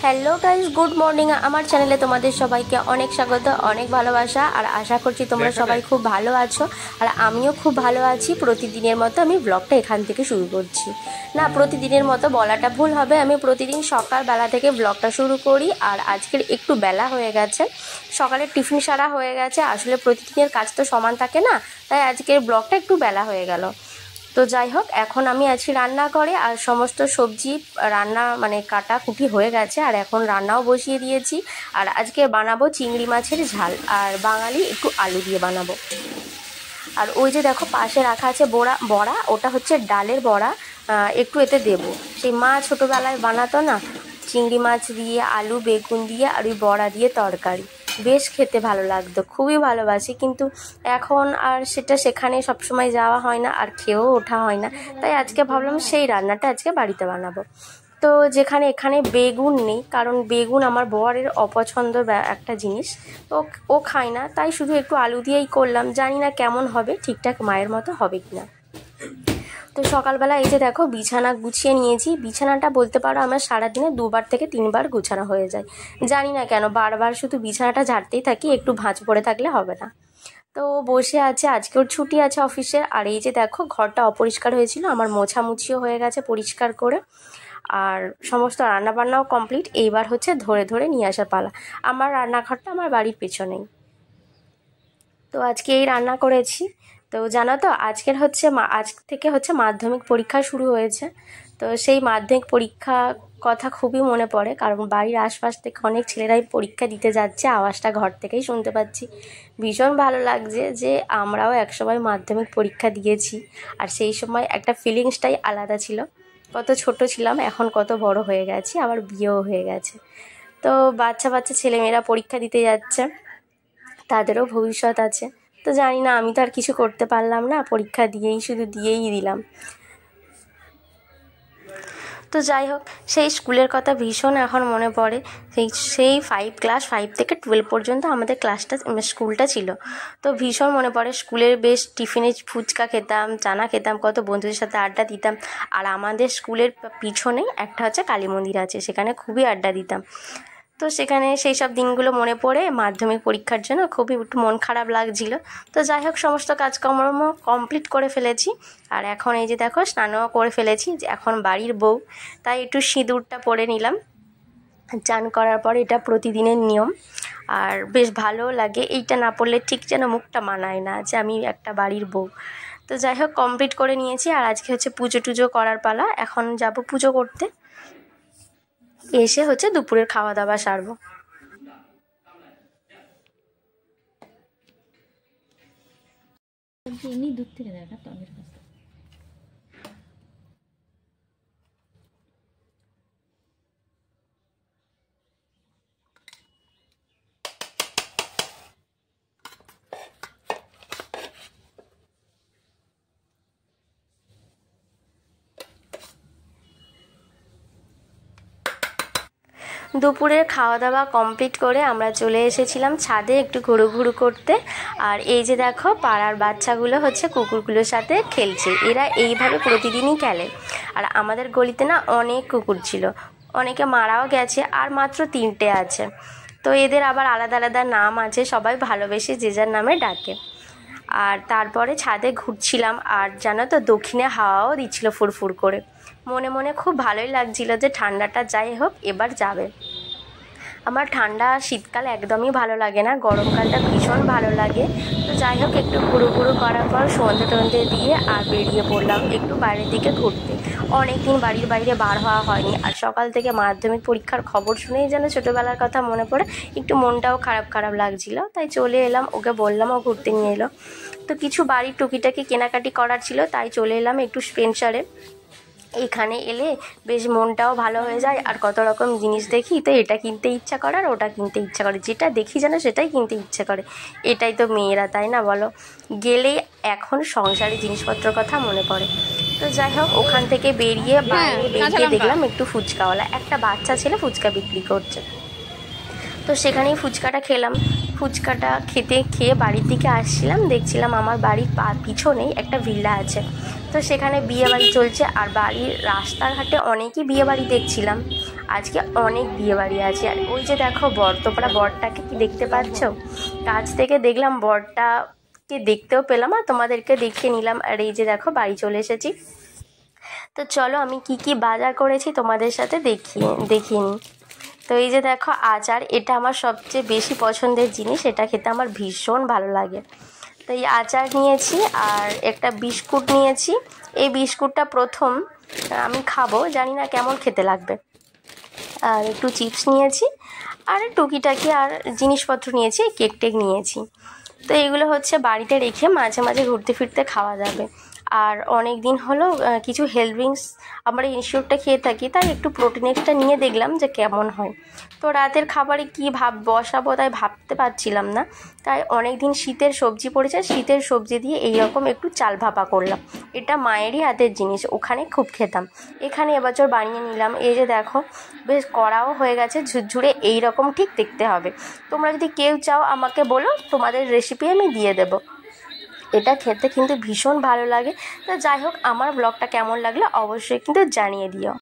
Hello guys, good morning. আমার চ্যানেলে তোমাদের সবাইকে অনেক স্বাগত, অনেক ভালোবাসা। আর আশা করছি তোমরা সবাই খুব ভালো আছো, আর আমিও খুব ভালো আছি। প্রতিদিনের মতো আমি ব্লগটা এখান থেকে শুরু করছি। না, প্রতিদিনের মতো বলাটা ভুল হবে, আমি প্রতিদিন সকালবেলা থেকে ব্লগটা শুরু করি। আর আজকের একটু বেলা হয়ে গেছে, সকালের টিফিন সারা হয়ে গেছে। আসলে প্রতিদিনের কাজ তো সমান থাকে না, তাই আজকের ব্লগটা একটু বেলা হয়ে গেল। তো যাই হোক, এখন আমি আছি রান্নাঘরে, আর সমস্ত সবজি রান্না কাটা কুটি হয়ে গেছে, আর এখন রান্নাও বসিয়ে দিয়েছি। আর আজকে বানাবো চিংড়ি মাছের ঝাল, আর বাঙালি একটু আলু দিয়ে বানাবো। আর ওই যে দেখো পাশে রাখা আছে বড়া, ওটা হচ্ছে ডালের বড়া, একটু এতে দেবো। সেই মা ছোটোবেলায় বানাতো না, চিংড়ি মাছ দিয়ে আলু বেগুন দিয়ে আর ওই বড়া দিয়ে তরকারি, বেশ খেতে ভালো লাগতো, খুবই ভালোবাসি। কিন্তু এখন আর সেখানে সবসময় যাওয়া হয় না, আর খেয়েও ওঠা হয় না। তাই আজকে ভাবলাম সেই রান্নাটা আজকে বাড়িতে বানাবো। তো এখানে বেগুন নেই, কারণ বেগুন আমার বরের অপছন্দ একটা জিনিস, তো ও খায় না, তাই শুধু একটু আলু দিয়েই করলাম। জানি না কেমন হবে, ঠিকঠাক মায়ের মতো হবে কিনা। তো সকালবেলা এই যে দেখো বিছানা গুছিয়ে নিয়েছি। বিছানাটা বলতে পারো আমার সারাদিনে 2 থেকে 3 গুছানো হয়ে যায়। জানি না কেন বারবার শুধু বিছানাটা ঝাড়তেই থাকি, একটু ভাঁজ পড়ে থাকলে হবে না। তো বসে আছে, আজকে ওর ছুটি আছে অফিসের। আর এই যে দেখো ঘরটা অপরিষ্কার হয়েছিল, আমার মোছামুছিও হয়ে গেছে পরিষ্কার করে, আর সমস্ত রান্নাবান্নাও কমপ্লিট। এইবার হচ্ছে ধরে ধরে নিয়ে আসার পালা। আমার রান্নাঘরটা আমার বাড়ির পেছনেই। তো আজকে এই রান্না করেছি। তো জানো তো আজ থেকে হচ্ছে মাধ্যমিক পরীক্ষা শুরু হয়েছে। তো সেই মাধ্যমিক পরীক্ষা কথা খুবই মনে পড়ে, কারণ বাড়ির আশপাশ থেকে অনেক ছেলেরাই পরীক্ষা দিতে যাচ্ছে, আওয়াজটা ঘর থেকেই শুনতে পাচ্ছি। ভীষণ ভালো লাগছে যে আমরাও একসময় মাধ্যমিক পরীক্ষা দিয়েছি, আর সেই সময় একটা ফিলিংসটাই আলাদা ছিল। কত ছোট ছিলাম, এখন কত বড় হয়ে গেছি, আবার বিয়েও হয়ে গেছে। তো বাচ্চা বাচ্চা ছেলেমেয়েরা পরীক্ষা দিতে যাচ্ছে, তাদেরও ভবিষ্যৎ আছে। তো জানি না, আমি তো আর কিছু করতে পারলাম না, পরীক্ষা দিয়েই দিলাম। তো যাই হোক, সেই স্কুলের কথা ভীষণ এখন মনে পড়ে। সেই ক্লাস 5 থেকে 12 পর্যন্ত আমাদের স্কুলটা ছিল। তো ভীষণ মনে পড়ে, স্কুলের বেশ টিফিনে ফুচকা খেতাম, চানা খেতাম, কত বন্ধুদের সাথে আড্ডা দিতাম। আর আমাদের স্কুলের পিছনেই একটা হচ্ছে কালী মন্দির আছে, সেখানে খুবই আড্ডা দিতাম। তো সেখানে সেই সব দিনগুলো মনে পড়ে। মাধ্যমিক পরীক্ষার জন্য খুবই একটু মন খারাপ লাগছিল। তো যাই হোক, সমস্ত কাজকর্ম কমপ্লিট করে ফেলেছি। আর এখন এই যে দেখো স্নানও করে ফেলেছি, যে এখন বাড়ির বউ, তাই একটু সিঁদুরটা পরে নিলাম। চান করার পর এটা প্রতিদিনের নিয়ম, আর বেশ ভালো লাগে। এইটা না পড়লে ঠিক যেন মুখটা মানায় না যে আমি একটা বাড়ির বউ। তো যাই হোক, কমপ্লিট করে নিয়েছি। আর আজকে হচ্ছে পুজো টুজো করার পালা, এখন যাব পুজো করতে। এসে হচ্ছে দুপুরের খাওয়া দাওয়া সারবো। এমনি দূর থেকে দেখা টমের কাছে দুপুরের খাওয়া দাওয়া কমপ্লিট করে আমরা চলে এসেছিলাম ছাদে একটু ঘুরু করতে। আর এই যে দেখো পাড়ার বাচ্চাগুলো হচ্ছে কুকুরগুলোর সাথে খেলছে, এরা এইভাবে প্রতিদিনই খেলে। আর আমাদের গলিতে না অনেক কুকুর ছিল, অনেকে মারাও গেছে, আর মাত্র 3টে আছে। তো এদের আবার আলাদা আলাদা নাম আছে, সবাই ভালোবেসে যে যার নামে ডাকে। আর তারপরে ছাদে ঘুরছিলাম, আর জানো তো দক্ষিণে হাওয়াও দিচ্ছিল ফুরফুর করে। মনে মনে খুব ভালোই লাগছিল যে ঠান্ডাটা যাই হোক এবার যাবে। আমার ঠান্ডা শীতকাল একদমই ভালো লাগে না, গরমকালটা ভীষণ ভালো লাগে। তো যাই হোক, একটু ঘুরু করার পর সন্ধে টন্ধে দিয়ে আর বেরিয়ে পড়লাম একটু বাইরের দিকে ঘুরতে। অনেক দিন বাড়ির বাইরে বার হওয়া হয়নি, আর সকাল থেকে মাধ্যমিক পরীক্ষার খবর শুনেই যেন ছোটোবেলার কথা মনে পড়ে, একটু মনটাও খারাপ লাগছিল। তাই চলে এলাম, ওকে বললাম, ও ঘুরতে নিয়ে এলো। তো কিছু বাড়ির টুকিটাকি কেনাকাটি করার ছিল, তাই চলে এলাম একটু স্পেন্সারে। এখানে এলে বেশ মনটাও ভালো হয়ে যায়, আর কত রকম জিনিস দেখি, তো এটা কিনতে ইচ্ছা করে আর ওটা কিনতে ইচ্ছা করে, যেটা দেখি যেন সেটাই কিনতে ইচ্ছা করে। এটাই তো মেয়েরা, তাই না বলো? গেলেই এখন সংসারে জিনিসপত্রের কথা মনে পড়ে। তো যাই হোক, ওখান থেকে বেরিয়ে দেখলাম একটু ফুচকাওয়ালা, একটা বাচ্চা ছেলে ফুচকা বিক্রি করছে। তো সেখানেই ফুচকাটা খেলাম। ফুচকাটা খেয়ে বাড়ির দিকে আসছিলাম, দেখছিলাম আমার বাড়ির পিছনেই একটা ভিল্লা আছে। তো সেখানে বিয়েবাড়ি চলছে, আর বাড়ির রাস্তাঘাটে অনেকই বিয়েবাড়ি দেখছিলাম। আজকে অনেক বিয়েবাড়ি আছে। আর ওই যে দেখো বরতোপরা বরটাকে কি দেখতে পাচ্ছ? কাছ থেকে দেখলাম, বরটাকে দেখতেও পেলাম আর তোমাদেরকে দেখিয়ে নিলাম। আর এই যে দেখো বাড়ি চলে এসেছি। তো চলো আমি কি কি বাজার করেছি তোমাদের সাথে দেখিয়ে নিই। তো এই যে দেখো আচার, এটা আমার সবচেয়ে বেশি পছন্দের জিনিস, এটা খেতে আমার ভীষণ ভালো লাগে। তো এই আচার নিয়েছি, আর একটা বিস্কুট নিয়েছি। এই বিস্কুটটা প্রথম আমি খাবো, জানি না কেমন খেতে লাগবে। আর একটু চিপস নিয়েছি, আর টুকিটাকি আর জিনিসপত্র নিয়েছি, কেক টেক নিয়েছি। তো এগুলো হচ্ছে বাড়িতে রেখে মাঝে মাঝে ঘুরতে ফিরতে খাওয়া যাবে। আর অনেক দিন হলো কিছু হেলথ ড্রিঙ্কস আমরা ইনস্টিটিউটটা খেয়ে থাকি, তাই একটু প্রোটিনেরটা নিয়ে দেখলাম যে কেমন হয়। তো রাতের খাবারে কী বসাবো তাই ভাবতে পারছিলাম না, তাই অনেক দিন শীতের সবজি পড়েছে, শীতের সবজি দিয়ে এইরকম একটু চাল ভাপা করলাম। এটা মায়েরই হাতের জিনিস, ওখানে খুব খেতাম, এখানে এবছর বানিয়ে নিলাম। এই যে দেখো বেশ কড়াও হয়ে গেছে, ঝুরঝুরে এইরকম ঠিক দেখতে হবে। তোমরা যদি কেউ চাও আমাকে বলো, তোমাদের রেসিপি আমি দিয়ে দেবো। এটা খেতে কিন্তু ভীষণ ভালো লাগে। তো যাই হোক, আমার ব্লগটা কেমন লাগলো অবশ্যই কিন্তু জানিয়ে দিও।